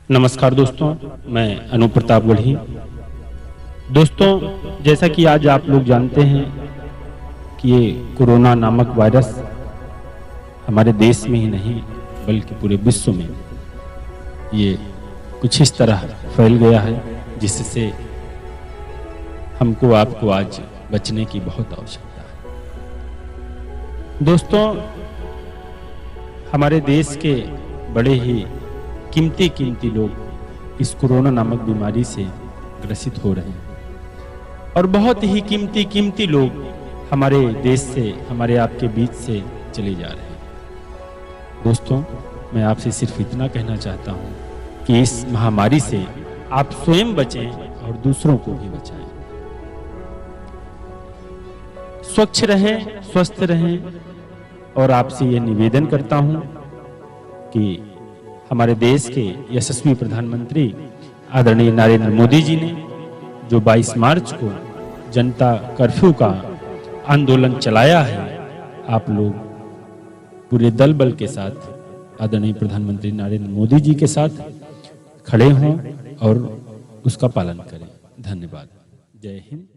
नमस्कार दोस्तों, मैं अनु प्रताप गढ़ी। दोस्तों, जैसा कि आज आप लोग जानते हैं कि ये कोरोना नामक वायरस हमारे देश में ही नहीं बल्कि पूरे विश्व में ये कुछ इस तरह फैल गया है जिससे हमको आपको आज बचने की बहुत आवश्यकता है। दोस्तों, हमारे देश के बड़े ही कीमती लोग इस कोरोना नामक बीमारी से ग्रसित हो रहे हैं और बहुत ही कीमती लोग हमारे देश से, हमारे आपके बीच से चले जा रहे हैं। दोस्तों, मैं आपसे सिर्फ इतना कहना चाहता हूं कि इस महामारी से आप स्वयं बचें और दूसरों को भी बचाएं। स्वच्छ रहें, स्वस्थ रहें और आपसे यह निवेदन करता हूं कि हमारे देश के यशस्वी प्रधानमंत्री आदरणीय नरेंद्र मोदी जी ने जो 22 मार्च को जनता कर्फ्यू का आंदोलन चलाया है, आप लोग पूरे दल बल के साथ आदरणीय प्रधानमंत्री नरेंद्र मोदी जी के साथ खड़े हों और उसका पालन करें। धन्यवाद। जय हिंद।